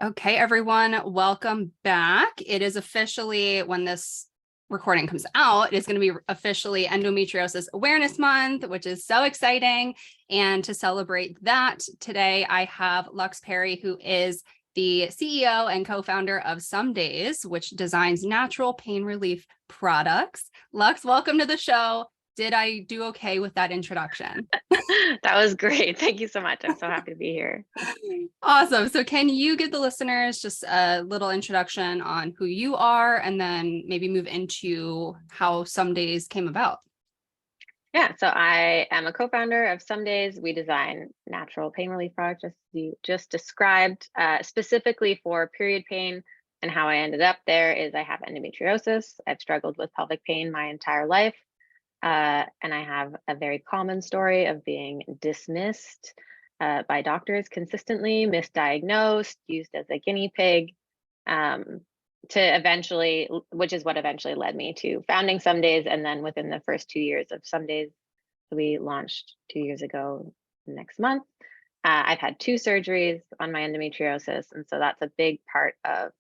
Okay, everyone, welcome back. It is officially, when this recording comes out, it's going to be officially Endometriosis Awareness Month, which is so exciting. And to celebrate that, today I have Lux Perry, who is the CEO and co-founder of Some Days, which designs natural pain relief products. Lux, welcome to the show. Did I do okay with that introduction? That was great. Thank you so much. I'm so happy to be here. Awesome. So can you give the listeners just a little introduction on who you are and then maybe move into how Some Days came about? Yeah, so I am a co-founder of Some Days. We design natural pain relief products, just you just described, specifically for period pain. And how I ended up there is I have endometriosis. I've struggled with pelvic pain my entire life. And I have a very common story of being dismissed by doctors consistently, misdiagnosed, used as a guinea pig, to eventually, which is what eventually led me to founding Some Days. And then within the first 2 years of Some Days, we launched 2 years ago next month. I've had 2 surgeries on my endometriosis. And so that's a big part of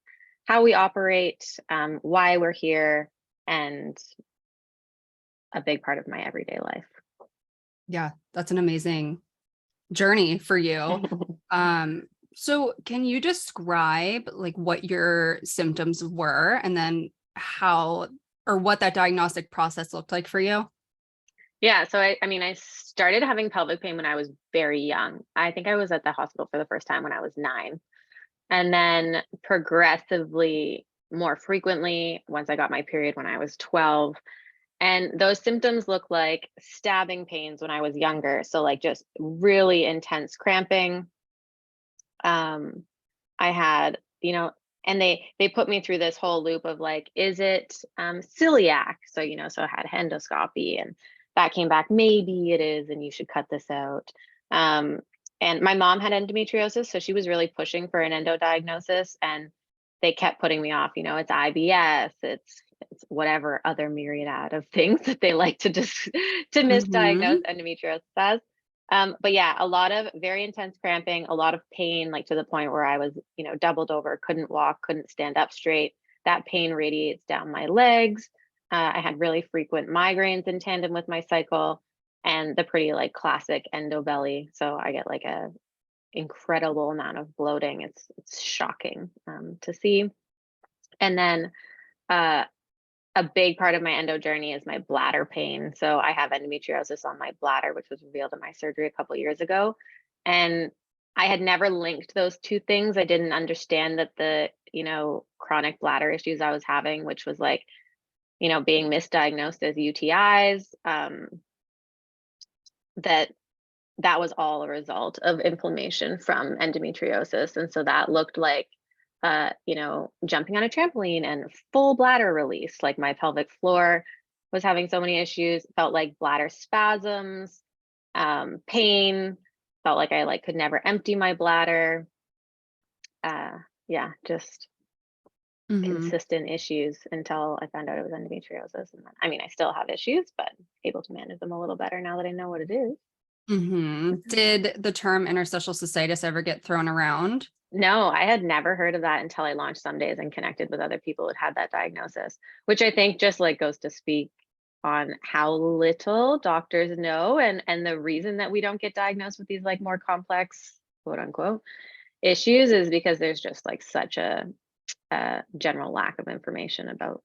how we operate, why we're here, and a big part of my everyday life. Yeah, that's an amazing journey for you. So can you describe like what your symptoms were and then how or what that diagnostic process looked like for you? Yeah, so I started having pelvic pain when I was very young. I think I was at the hospital for the first time when I was 9. And then progressively more frequently once I got my period when I was 12. And those symptoms look like stabbing pains when I was younger. So like just really intense cramping. I had, and they put me through this whole loop of like, is it celiac? So, so I had endoscopy and that came back, maybe it is, and you should cut this out. And my mom had endometriosis, so she was really pushing for an endo diagnosis, and they kept putting me off, it's IBS, it's whatever other myriad of things that they like to just to misdiagnose endometriosis as. But yeah, a lot of very intense cramping, a lot of pain, like to the point where I was, doubled over, couldn't walk, couldn't stand up straight. That pain radiates down my legs. I had really frequent migraines in tandem with my cycle, and the pretty like classic endo belly. So I get like a incredible amount of bloating. It's shocking to see. And then a big part of my endo journey is my bladder pain. So I have endometriosis on my bladder, which was revealed in my surgery a couple of years ago. And I had never linked those two things. I didn't understand that the, chronic bladder issues I was having, which was like, being misdiagnosed as UTIs, that was all a result of inflammation from endometriosis. And so that looked like jumping on a trampoline and full bladder release. Like my pelvic floor was having so many issues, felt like bladder spasms, pain, felt like I could never empty my bladder. Yeah, just consistent issues until I found out it was endometriosis. And then, I still have issues, but able to manage them a little better now that I know what it is. Did the term interstitial cystitis ever get thrown around? No, I had never heard of that until I launched Some Days and connected with other people who had that diagnosis, which I think just like goes to speak on how little doctors know, and the reason that we don't get diagnosed with these like more complex, quote unquote, issues is because there's just like such a general lack of information about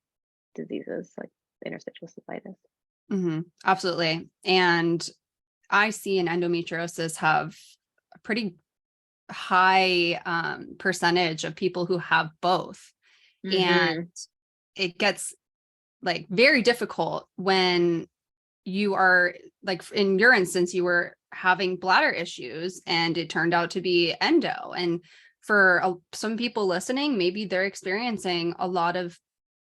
diseases like interstitial cystitis. Absolutely. And I see in endometriosis have a pretty high percentage of people who have both. And it gets like very difficult when you are like, in your instance, you were having bladder issues and it turned out to be endo. And for some people listening, maybe they're experiencing a lot of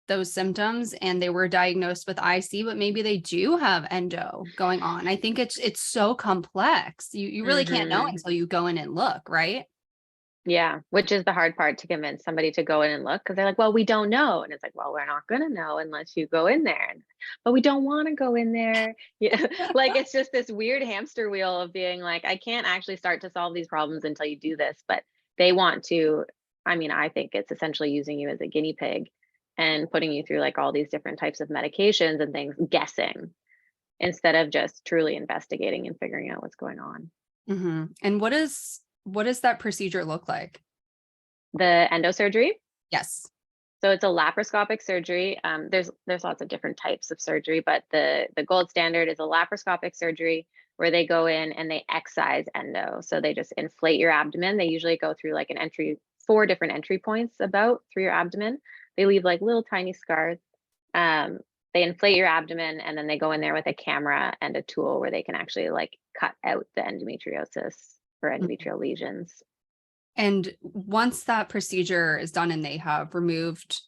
those symptoms and they were diagnosed with IC, but maybe they do have endo going on. I think it's so complex. You really can't know until you go in and look, right? Yeah, which is the hard part, to convince somebody to go in and look, because they're like, well, we don't know. And it's like, well, we're not going to know unless you go in there. But we don't want to go in there. Yeah. Like, it's just this weird hamster wheel of being like, I can't actually start to solve these problems until you do this. But they want to I mean, I think it's essentially using you as a guinea pig and putting you through like all these different types of medications and things, guessing instead of just truly investigating and figuring out what's going on. And what does that procedure look like? The endosurgery. Yes. So it's a laparoscopic surgery. There's lots of different types of surgery, but the gold standard is a laparoscopic surgery where they go in and they excise endo. So they just inflate your abdomen. They usually go through like 4 different entry points about through your abdomen. They leave like little tiny scars. They inflate your abdomen and then they go in there with a camera and a tool where they can actually like cut out the endometriosis or endometrial lesions. And once that procedure is done and they have removed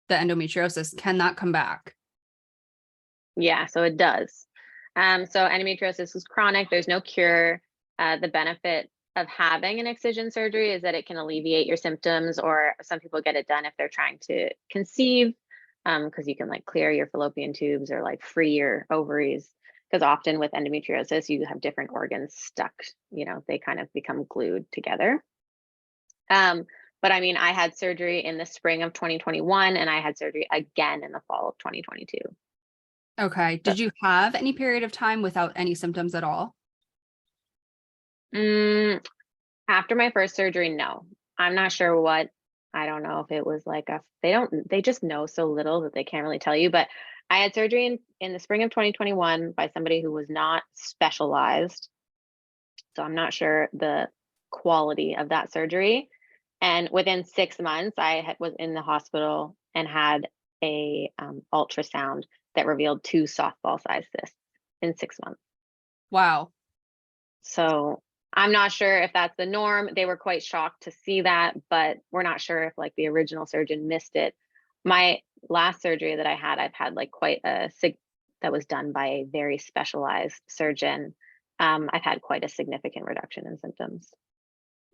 the endometriosis, can that come back? Yeah, so it does. So endometriosis is chronic. There's no cure. The benefit of having an excision surgery is that it can alleviate your symptoms, or some people get it done if they're trying to conceive, because you can like clear your fallopian tubes or like free your ovaries. Because often with endometriosis, you have different organs stuck, they kind of become glued together. But I mean, I had surgery in the spring of 2021 and I had surgery again in the fall of 2022. Okay. Did you have any period of time without any symptoms at all? After my first surgery, no. I'm not sure what, I don't know if it was like they just know so little that they can't really tell you. But I had surgery in the spring of 2021 by somebody who was not specialized. So I'm not sure the quality of that surgery. And within 6 months, I was in the hospital and had a ultrasound that revealed 2 softball-sized cysts in 6 months. Wow. So I'm not sure if that's the norm. They were quite shocked to see that, but we're not sure if like the original surgeon missed it. My last surgery that I've had like quite that was done by a very specialized surgeon. I've had quite a significant reduction in symptoms.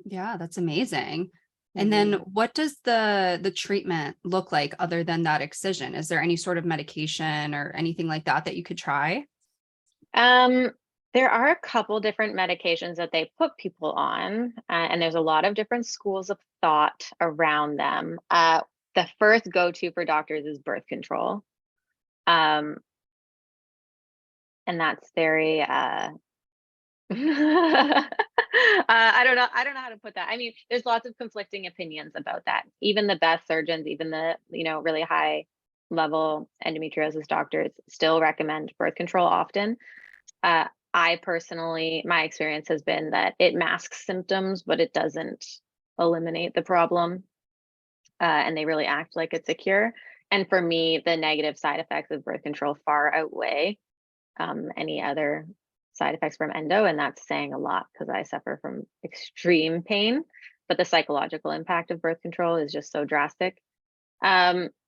Yeah, that's amazing. And then what does the treatment look like other than that excision? Is there any sort of medication or anything like that you could try? There are a couple different medications that they put people on, and there's a lot of different schools of thought around them. The first go-to for doctors is birth control. And that's very I don't know how to put that. I mean, there's lots of conflicting opinions about that. Even the best surgeons, even the really high level endometriosis doctors still recommend birth control often. I personally, my experience has been that it masks symptoms, but it doesn't eliminate the problem. And they really act like it's a cure. And for me, the negative side effects of birth control far outweigh any other side effects from endo. And that's saying a lot because I suffer from extreme pain, but the psychological impact of birth control is just so drastic.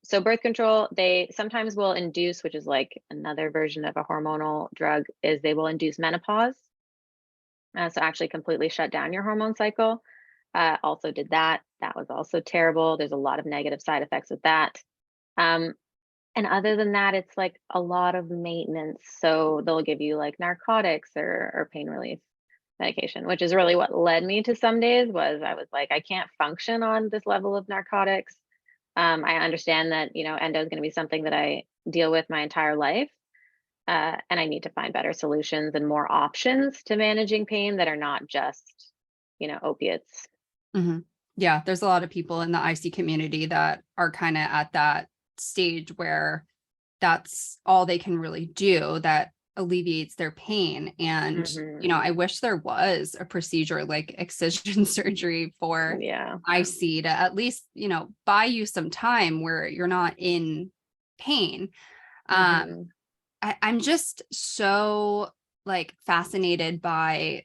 So birth control, they sometimes will induce, which is like another version of a hormonal drug, is they will induce menopause. So actually completely shut down your hormone cycle. Also did that. That was also terrible. There's a lot of negative side effects with that. And other than that, it's like a lot of maintenance. So they'll give you like narcotics or pain relief medication, which is really what led me to some days was I was like, I can't function on this level of narcotics. I understand that, endo is going to be something that I deal with my entire life. And I need to find better solutions and more options to managing pain that are not just, opiates. Yeah, there's a lot of people in the IC community that are kind of at that stage where that's all they can really do that alleviates their pain. And, I wish there was a procedure like excision surgery for IC to at least, buy you some time where you're not in pain. I'm just so like fascinated by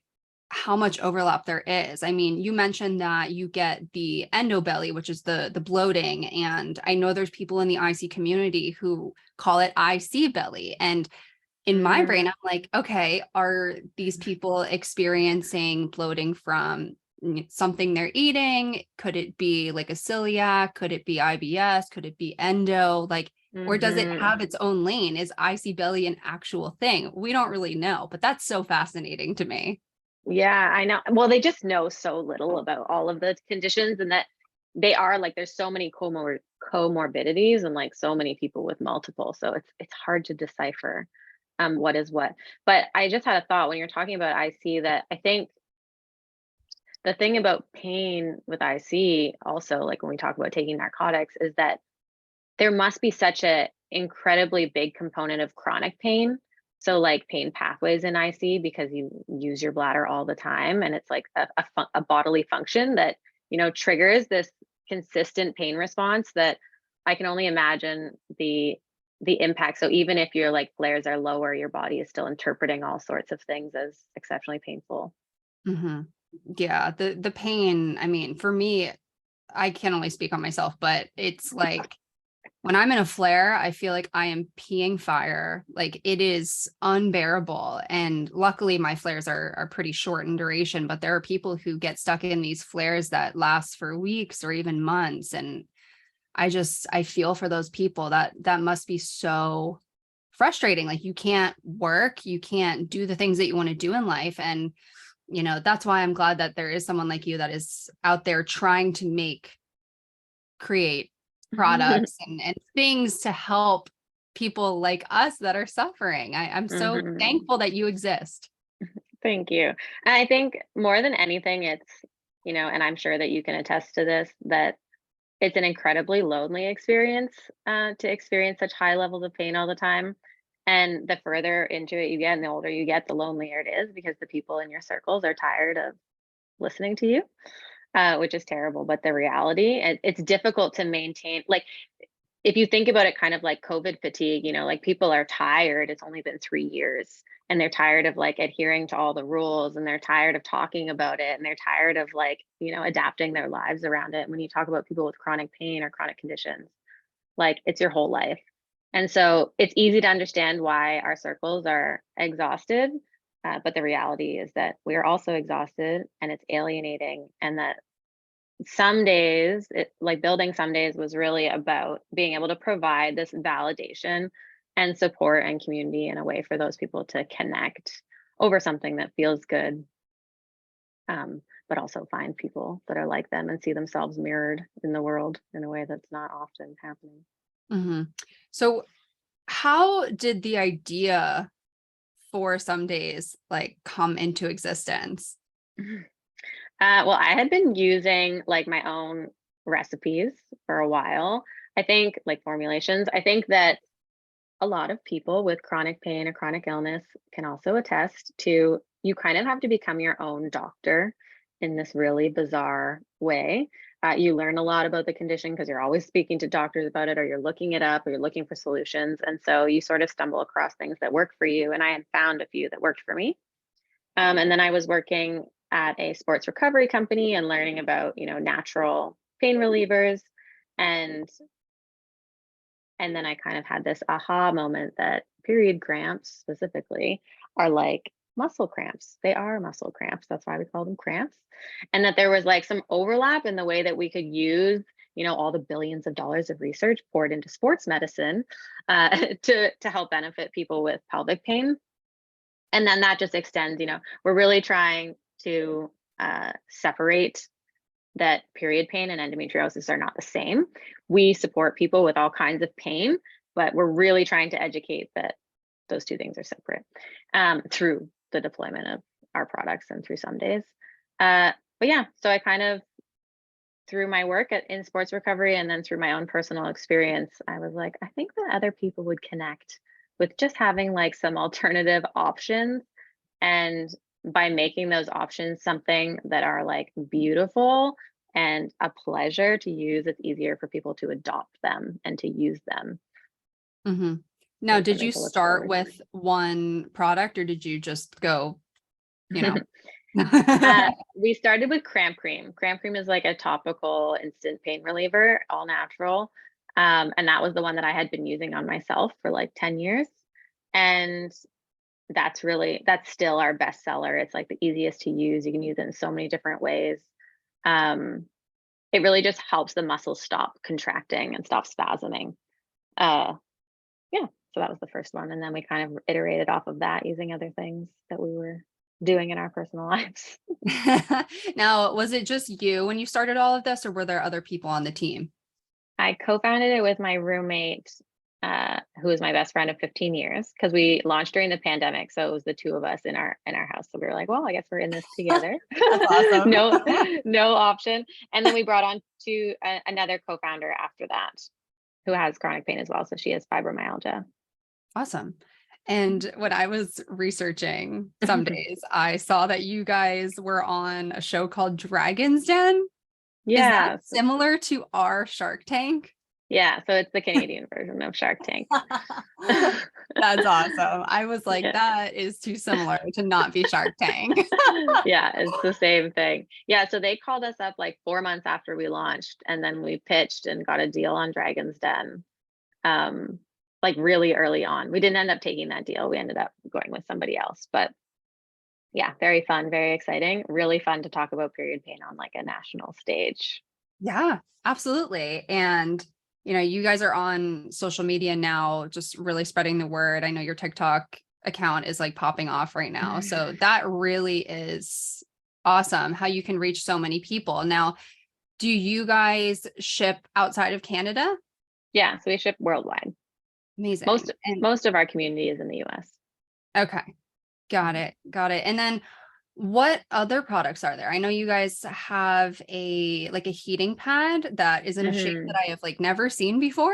how much overlap there is. I mean, you mentioned that you get the endo belly, which is the bloating. And I know there's people in the IC community who call it IC belly. And in my brain, I'm like, okay, are these people experiencing bloating from something they're eating? Could it be like a celiac? Could it be IBS? Could it be endo? Like, or does it have its own lane? Is IC belly an actual thing? We don't really know, but that's so fascinating to me. Yeah, I know. Well, they just know so little about all of the conditions, and that they are like, there's so many comorbidities and like so many people with multiple. So it's hard to decipher what is what. But I just had a thought when you're talking about IC, that I think the thing about pain with IC also, like when we talk about taking narcotics, is that there must be such a incredibly big component of chronic pain. So like pain pathways in IC, because you use your bladder all the time, and it's like a bodily function that, you know, triggers this consistent pain response that I can only imagine the impact. So even if your like flares are lower, your body is still interpreting all sorts of things as exceptionally painful. Mm-hmm. Yeah, the pain, I mean, for me, I can only speak on myself, but it's like when I'm in a flare, I feel like I am peeing fire. Like it is unbearable. And luckily my flares are pretty short in duration, but there are people who get stuck in these flares that last for weeks or even months. And I feel for those people. That must be so frustrating. Like you can't work, you can't do the things that you want to do in life. And, you know, that's why I'm glad that there is someone like you that is out there trying to create products and things to help people like us that are suffering. I'm so thankful that you exist. Thank you. And I think more than anything, it's, you know, and I'm sure that you can attest to this, that it's an incredibly lonely experience to experience such high levels of pain all the time. And the further into it you get and the older you get, the lonelier it is, because the people in your circles are tired of listening to you, which is terrible. But the reality, it's difficult to maintain. Like, if you think about it kind of like COVID fatigue, you know, like people are tired. It's only been 3 years and they're tired of like adhering to all the rules, and they're tired of talking about it, and they're tired of like, you know, adapting their lives around it. When you talk about people with chronic pain or chronic conditions, like it's your whole life. And so it's easy to understand why our circles are exhausted. But the reality is that we are also exhausted, and it's alienating. And that some days, like building some days was really about being able to provide this validation and support and community in a way for those people to connect over something that feels good, but also find people that are like them and see themselves mirrored in the world in a way that's not often happening. Mm-hmm. So how did the idea for some days like come into existence? Well, I had been using like my own recipes for a while. I think like formulations. I think that a lot of people with chronic pain or chronic illness can also attest to, you kind of have to become your own doctor in this really bizarre way. You learn a lot about the condition because you're always speaking to doctors about it, or you're looking it up, or you're looking for solutions. And so you sort of stumble across things that work for you. And I had found a few that worked for me. And then I was working at a sports recovery company and learning about, you know, natural pain relievers. And then I kind of had this aha moment that period cramps specifically are like muscle cramps. They are muscle cramps. That's why we call them cramps. And that there was like some overlap in the way that we could use, you know, all the billions of dollars of research poured into sports medicine to help benefit people with pelvic pain. And then that just extends, you know, we're really trying to separate that period pain and endometriosis are not the same. We support people with all kinds of pain, but we're really trying to educate that those two things are separate through the deployment of our products and through some days. But yeah, so I kind of, through my work in sports recovery and then through my own personal experience, I was like, I think that other people would connect with just having like some alternative options. And by making those options something that are like beautiful and a pleasure to use, it's easier for people to adopt them and to use them. Mm-hmm. Now, did you To look start forward with one product or did you just go, you know? We started with cramp cream. Cramp cream is like a topical instant pain reliever, all natural. And that was the one that I had been using on myself for like 10 years. And that's still our best seller. It's like the easiest to use. You can use it in so many different ways. It really just helps the muscles stop contracting and stop spasming. Yeah, so that was the first one. And then we kind of iterated off of that using other things that we were doing in our personal lives. Now, was it just you when you started all of this, or were there other people on the team? I co-founded it with my roommate, who is my best friend of 15 years, because we launched during the pandemic. So it was the two of us in our house. So we were like, well, I guess we're in this together. That's awesome. No option. And then we brought on another co-founder after that, who has chronic pain as well. So she has fibromyalgia. Awesome. And when I was researching some days, I saw that you guys were on a show called Dragon's Den. Is Yeah. that similar to our Shark Tank? Yeah. So it's the Canadian version of Shark Tank. That's awesome. I was like, Yeah. that is too similar to not be Shark Tank. Yeah, it's the same thing. Yeah, so they called us up like 4 months after we launched, and then we pitched and got a deal on Dragon's Den, like really early on. We didn't end up taking that deal. We ended up going with somebody else. But yeah, very fun, very exciting. Really fun to talk about period pain on like a national stage. Yeah, absolutely. And you guys are on social media now, just really spreading the word. I know your TikTok account is like popping off right now. So that really is awesome how you can reach so many people. Now, do you guys ship outside of Canada? Yeah, so we ship worldwide. Amazing. Most of our community is in the US. Okay. Got it. And then what other products are there? I know you guys have a heating pad that is in a shape that I have like never seen before.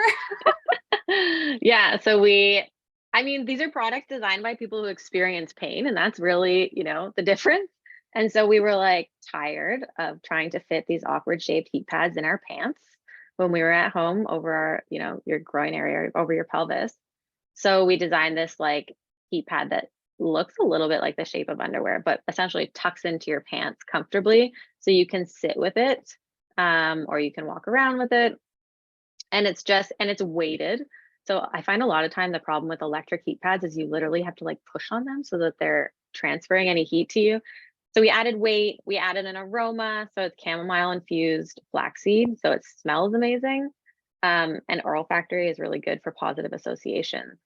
Yeah, so these are products designed by people who experience pain, and that's really, the difference. And so we were like tired of trying to fit these awkward shaped heat pads in our pants when we were at home over our, your groin area, over your pelvis. So we designed this like heat pad that looks a little bit like the shape of underwear, but essentially tucks into your pants comfortably. So you can sit with it, or you can walk around with it. And it's weighted. So I find a lot of time the problem with electric heat pads is you literally have to like push on them so that they're transferring any heat to you. So we added weight, we added an aroma. So it's chamomile infused flaxseed. So it smells amazing. And olfactory is really good for positive association.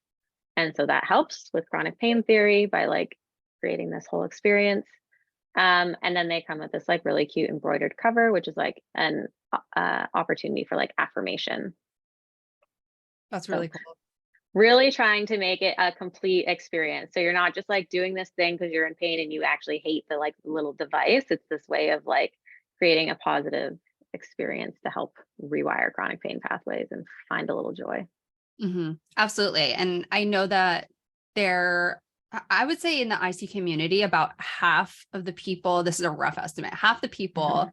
And so that helps with chronic pain theory by like creating this whole experience. And then they come with this like really cute embroidered cover, which is like an opportunity for like affirmation. That's really cool. Really trying to make it a complete experience. So you're not just like doing this thing because you're in pain and you actually hate the like little device. It's this way of like creating a positive experience to help rewire chronic pain pathways and find a little joy. Absolutely. And I know that I would say in the IC community, about half of the people, this is a rough estimate, half the people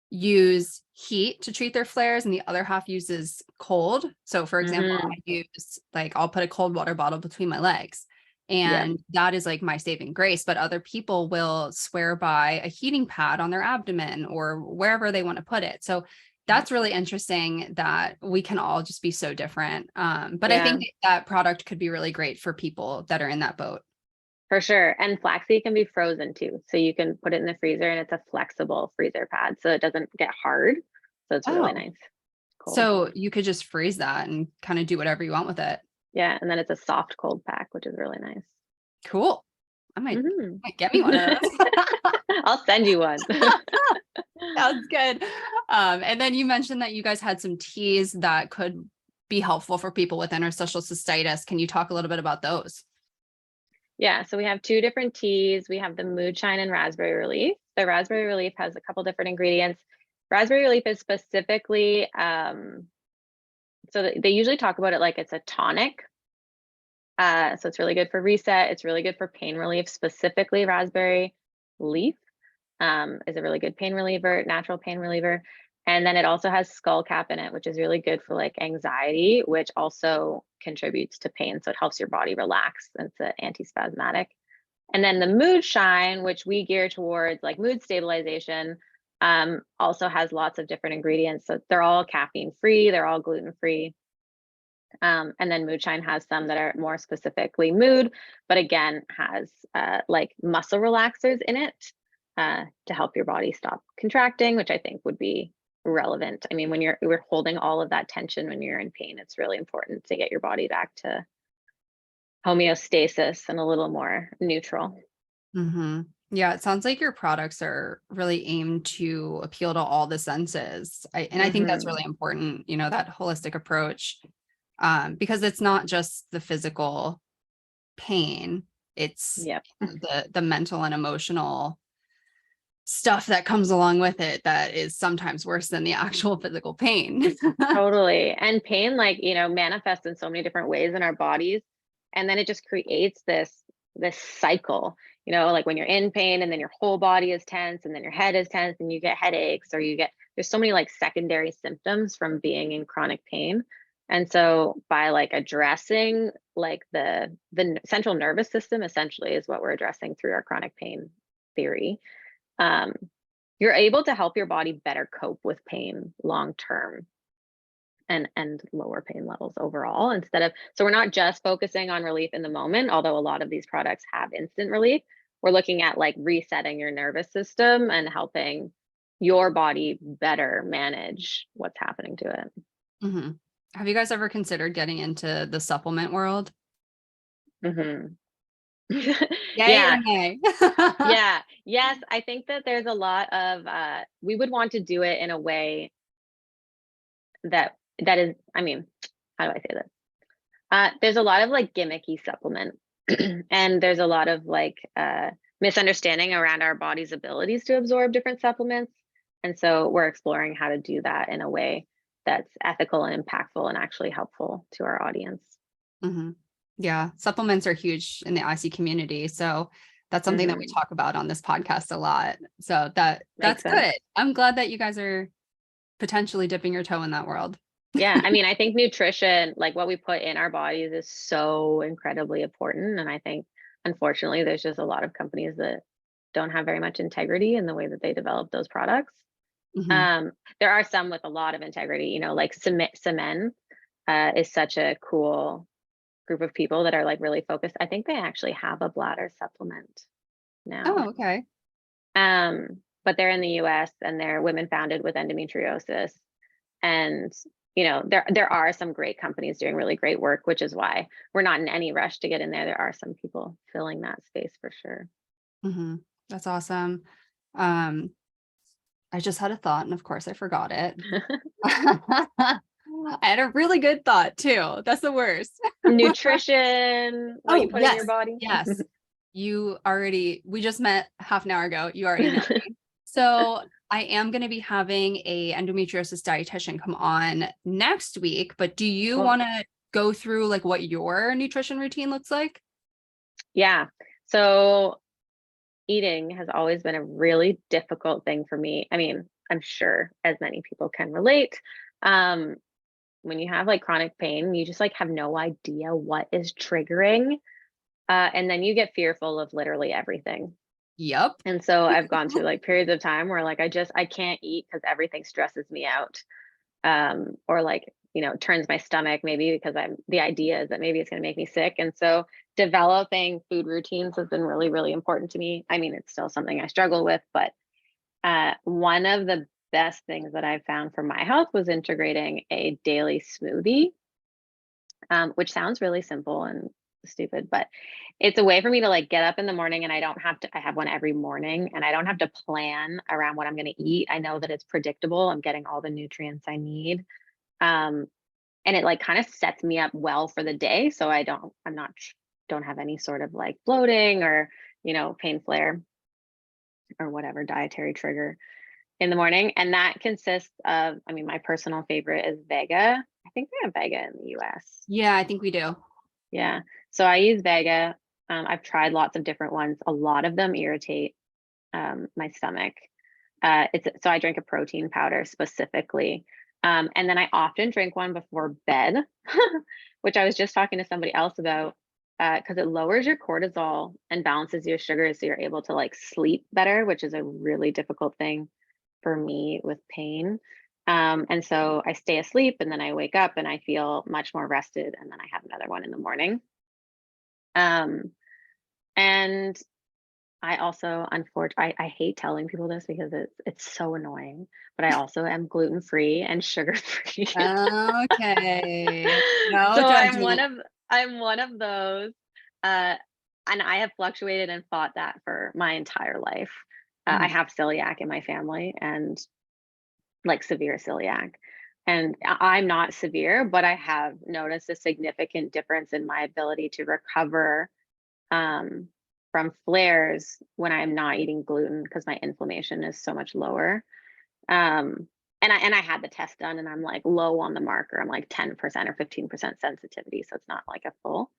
use heat to treat their flares and the other half uses cold. So for example, I use I'll put a cold water bottle between my legs and that is like my saving grace. But other people will swear by a heating pad on their abdomen or wherever they want to put it. So that's really interesting that we can all just be so different. But I think that product could be really great for people that are in that boat. For sure. And flaxseed can be frozen too. So you can put it in the freezer and it's a flexible freezer pad. So it doesn't get hard. So it's really nice. Cool. So you could just freeze that and kind of do whatever you want with it. Yeah. And then it's a soft cold pack, which is really nice. Cool. I might get me one of those. I'll send you one. Sounds good. And then you mentioned that you guys had some teas that could be helpful for people with interstitial cystitis. Can you talk a little bit about those? Yeah, so we have two different teas. We have the Moonshine and Raspberry Relief. The Raspberry Relief has a couple different ingredients. Raspberry Relief is specifically, so they usually talk about it like it's a tonic. So it's really good for reset. It's really good for pain relief. Specifically, raspberry leaf is a really good pain reliever, natural pain reliever. And then it also has skullcap in it, which is really good for like anxiety, which also contributes to pain. So it helps your body relax. It's an antispasmodic. And then the Moonshine, which we gear towards like mood stabilization, also has lots of different ingredients. So they're all caffeine free, they're all gluten free. And then Moonshine has some that are more specifically mood, but again, has like muscle relaxers in it to help your body stop contracting, which I think would be relevant. I mean, when we're holding all of that tension when you're in pain, it's really important to get your body back to homeostasis and a little more neutral. Mm-hmm. Yeah, it sounds like your products are really aimed to appeal to all the senses. I think that's Mm-hmm. really important, that holistic approach, because it's not just the physical pain, it's Yep. the mental and emotional stuff that comes along with it that is sometimes worse than the actual physical pain. Totally. And pain, like, manifests in so many different ways in our bodies. And then it just creates this cycle, like when you're in pain and then your whole body is tense and then your head is tense and you get headaches or there's so many like secondary symptoms from being in chronic pain. And so by like addressing like the central nervous system essentially is what we're addressing through our chronic pain theory. Um, you're able to help your body better cope with pain long term and lower pain levels overall so we're not just focusing on relief in the moment, although a lot of these products have instant relief. We're looking at like resetting your nervous system and helping your body better manage what's happening to it. Hmm. Have you guys ever considered getting into the supplement world? Hmm. Yay or Yeah. nay? Yeah. Yes, I think that there's a lot of we would want to do it in a way that is, I mean, how do I say this? There's a lot of like gimmicky supplement, and there's a lot of like misunderstanding around our body's abilities to absorb different supplements. And so we're exploring how to do that in a way that's ethical and impactful and actually helpful to our audience. Hmm. Yeah, supplements are huge in the IC community. So that's something that we Hmm. talk about on this podcast a lot. So that's Makes sense. good. I'm glad that you guys are potentially dipping your toe in that world. Yeah, I mean, I think nutrition, like what we put in our bodies, is so incredibly important. And I think, unfortunately, there's just a lot of companies that don't have very much integrity in the way that they develop those products. Hmm. Um, there are some with a lot of integrity, like Semen is such a cool group of people that are like really focused. I think they actually have a bladder supplement now. Oh, okay. But they're in the US and they're women founded with endometriosis. And there are some great companies doing really great work, which is why we're not in any rush to get in there. There are some people filling that space for sure. Hmm. That's awesome. Um, I just had a thought, and of course I forgot it. I had a really good thought too. That's the worst. Nutrition, what you Oh, put in your yes. body. Yes. We just met half an hour ago. You already know me. So I am going to be having a endometriosis dietitian come on next week, but do you Cool. want to go through like what your nutrition routine looks like? Yeah. So eating has always been a really difficult thing for me. I mean, I'm sure as many people can relate. Um, when you have like chronic pain, you just like have no idea what is triggering. And then you get fearful of literally everything. Yep. And so I've gone through like periods of time where like I can't eat because everything stresses me out. Or like, turns my stomach maybe because the idea is that maybe it's going to make me sick. And so developing food routines has been really, really important to me. I mean, it's still something I struggle with, but one of the best things that I've found for my health was integrating a daily smoothie, which sounds really simple and stupid, but it's a way for me to like get up in the morning and I have one every morning and I don't have to plan around what I'm going to eat. I know that it's predictable. I'm getting all the nutrients I need. Um, and it like kind of sets me up well for the day. So don't have any sort of like bloating or, pain flare or whatever dietary trigger in the morning. And that consists of, I mean, my personal favorite is Vega. I think they have Vega in the US. Yeah, I think we do. Yeah. So I use Vega. I've tried lots of different ones. A lot of them irritate my stomach. So I drink a protein powder specifically. And then I often drink one before bed, which I was just talking to somebody else about because it lowers your cortisol and balances your sugars so you're able to like sleep better, which is a really difficult thing for me with pain. And so I stay asleep and then I wake up and I feel much more rested and then I have another one in the morning. Um, and I also, unfortunately, I hate telling people this because it's so annoying, but I also am gluten free and sugar free. Okay. No So judgment. I'm one of those. Uh, and I have fluctuated and fought that for my entire life. I Mhm. have celiac in my family, and like severe celiac. And I'm not severe, but I have noticed a significant difference in my ability to recover um, from flares when I'm not eating gluten because my inflammation is so much lower. Um, and I had the test done, and I'm like low on the marker. I'm like 10% or 15% sensitivity, so it's not like a full.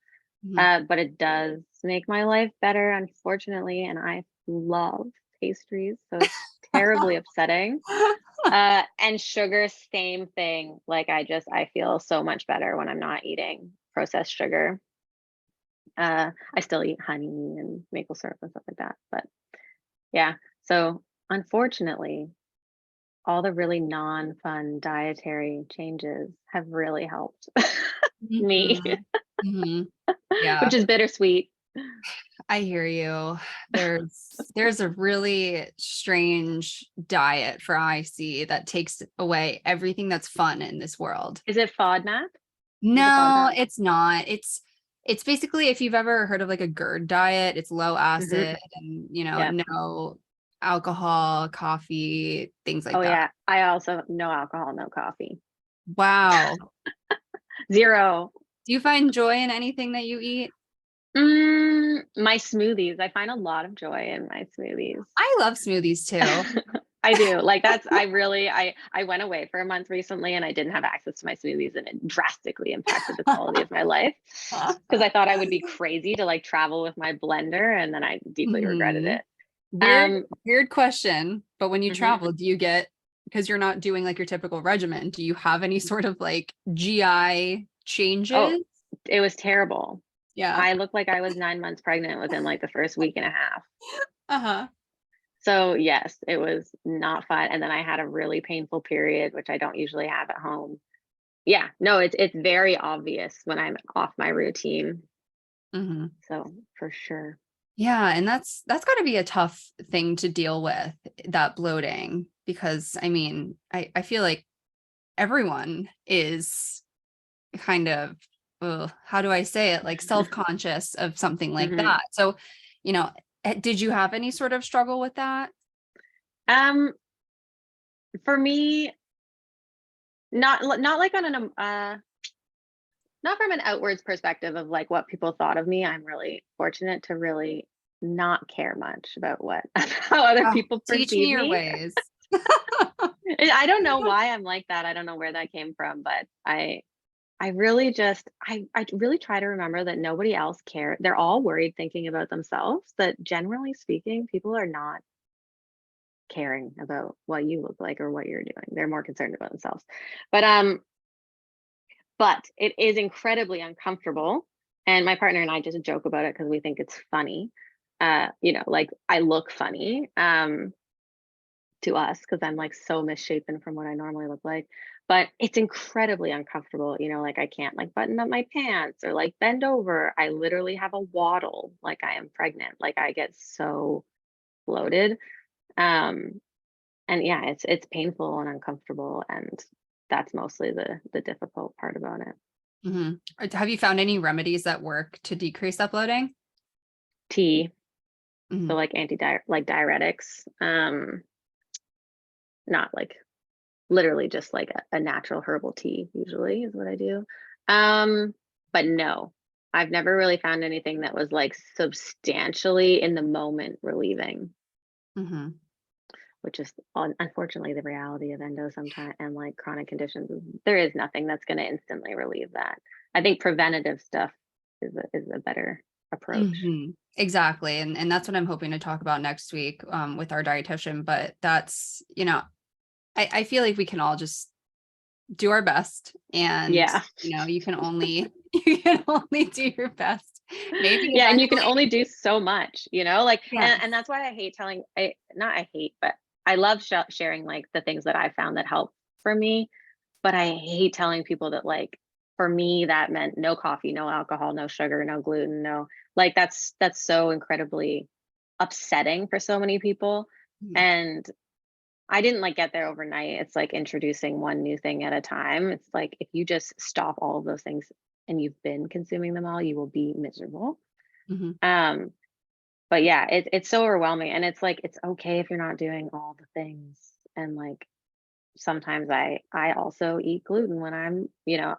Mhm. But it does make my life better, unfortunately. And I love pastries, so it's terribly upsetting. And sugar, same thing. Like I feel so much better when I'm not eating processed sugar. I still eat honey and maple syrup and stuff like that. But yeah, so unfortunately, all the really non-fun dietary changes have really helped me, Mhm. Mhm. Yeah, which is bittersweet. I hear you. There's a really strange diet for IC that takes away everything that's fun in this world. Is it FODMAP? Is it No, FODMAP? it's not. It's basically, if you've ever heard of like a GERD diet, it's low Hmm. acid and, Yeah. no alcohol, coffee, things like Oh that. yeah. I also no alcohol, no coffee. Wow. Zero. Do you find joy in anything that you eat? My smoothies. I find a lot of joy in my smoothies. I love smoothies too. I do. Like that's I went away for a month recently, and I didn't have access to my smoothies, and it drastically impacted the quality of my life because I thought I would be crazy to like travel with my blender, and then I deeply regretted Mhm. it. Weird, Um weird question. But when you mhm. travel, do you get, because you're not doing like your typical regimen, do you have any sort of like GI Oh, changes? it was terrible. Yeah. I looked like I was 9 months pregnant within like the first week and a half. Uh-huh. So yes, it was not fun. And then I had a really painful period, which I don't usually have at home. Yeah, no, it's very obvious when I'm off my routine. Hmm. So for sure. Yeah, and that's got to be a tough thing to deal with, that bloating, because I mean, I feel like everyone is kind of, how do I say it, like self-conscious of something like Hmm. that. So, you know, did you have any sort of struggle with that? Um, for me, not like on an not from an outwards perspective of like what people thought of me. I'm really fortunate to really not care much about what how other Oh, people teach me perceive your me. ways. I don't know why I'm like that. I don't know where that came from, but I really just I really try to remember that nobody else care. They're all worried thinking about themselves, that generally speaking, people are not caring about what you look like or what you're doing. They're more concerned about themselves. But but it is incredibly uncomfortable. And my partner and I just joke about it because we think it's funny. Like I look funny. To us because I'm like so misshapen from what I normally look like. But it's incredibly uncomfortable, like I can't like button up my pants or like bend over. I literally have a waddle like I am pregnant. Like I get so bloated. Um and yeah, it's painful and uncomfortable, and that's mostly the difficult part about it. Mhm. Have you found any remedies that work to decrease that bloating? Tea, so Mhm. like like diuretics, not like literally just like a natural herbal tea usually is what I do. But no, I've never really found anything that was like substantially in the moment relieving, Mhm. which is unfortunately the reality of endo sometimes and like chronic conditions. There is nothing that's going to instantly relieve that. I think preventative stuff is a better approach. Mhm. Exactly. And that's what I'm hoping to talk about next week, with our dietitian. But that's, I feel like we can all just do our best, and, Yeah. you can only, you can only do your best. Maybe Yeah, and you can eventually. only do so much, like, and Yes. that's why I hate telling. Not I hate, but I love sharing like the things that I found that help for me. But I hate telling people that like for me that meant no coffee, no alcohol, no sugar, no gluten, no like that's so incredibly upsetting for so many people. Mhm. And I didn't like get there overnight. It's like introducing one new thing at a time. It's like if you just stop all of those things and you've been consuming them all, you will be miserable. Mhm. But yeah, it's so overwhelming, and it's like, it's okay if you're not doing all the things. And like, sometimes I also eat gluten when I'm,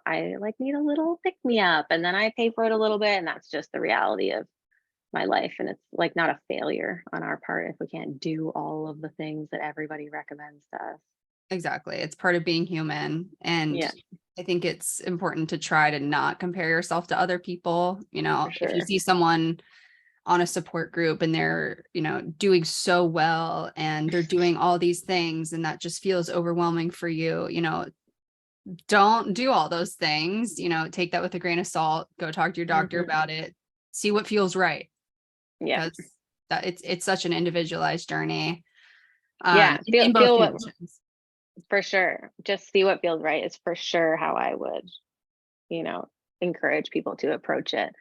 I like need a little pick me up, and then I pay for it a little bit, and that's just the reality of my life. And it's like not a failure on our part if we can't do all of the things that everybody recommends to us. Exactly. It's part of being human. And Yeah, I think it's important to try to not compare yourself to other people. for If you sure. see someone on a support group and they're, doing so well and they're doing all these things and that just feels overwhelming for you, don't do all those things, take that with a grain of salt, go talk to your doctor Hmm. about it, see what feels right, Yeah, because that it's such an individualized journey. yeah. In both Feel what conditions. For sure. Just see what feels right is for sure how I would, you know, encourage people to approach it.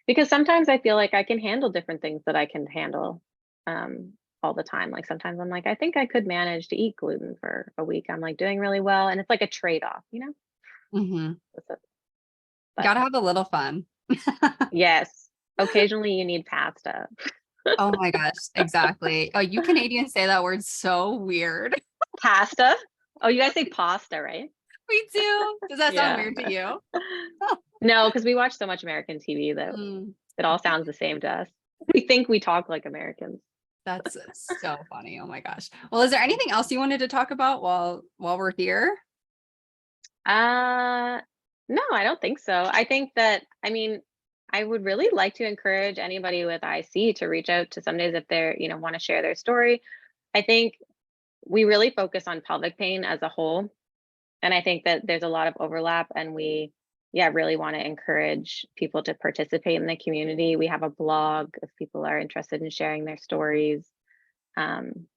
Because sometimes I feel like I can handle different things that I can handle um, all the time. Like sometimes I'm like, I think I could manage to eat gluten for a week. I'm like doing really well. And it's like a trade off, you know? Mhm. But Gotta have a little fun. yes, occasionally you need pasta. Oh my gosh, exactly. Oh, you Canadians say that word so weird. Pasta? Oh, you guys say pasta, right? Me too. Does that sound Yeah. weird to you? No, because we watch so much American TV that Mm, it all sounds the same to us. We think we talk like Americans. that's so funny. Oh my gosh. Well, is there anything else you wanted to talk about while we're here? Uh, no, I don't think so. I think that, I mean, I would really like to encourage anybody with IC to reach out to some days if they're, want to share their story. I think we really focus on pelvic pain as a whole. And I think that there's a lot of overlap, and we, yeah, really want to encourage people to participate in the community. We have a blog if people are interested in sharing their stories. Um,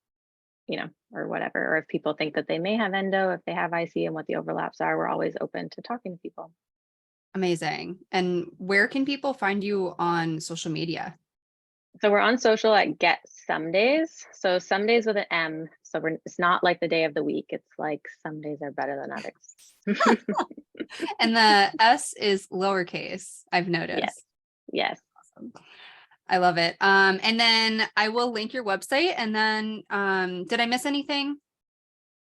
or whatever. Or if people think that they may have endo, if they have IC and what the overlaps are, we're always open to talking to people. Amazing. And where can people find you on social media? So we're on social at Get Some Days. So some days with an M. So it's not like the day of the week. It's like some days are better than others. And the S is lowercase, I've Yes. noticed. Yes. Awesome. I love it. And then I will link your website. And then did I miss anything?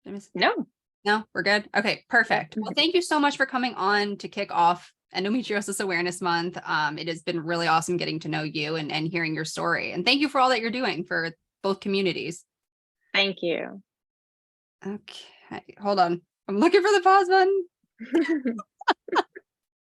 Did I miss? No. No, we're good. Okay, Yep. perfect. Well, thank you so much for coming on to kick off Endometriosis Awareness Month. It has been really awesome getting to know you and hearing your story. And thank you for all that you're doing for both communities. Thank you. Okay, hold on. I'm looking for the pause button.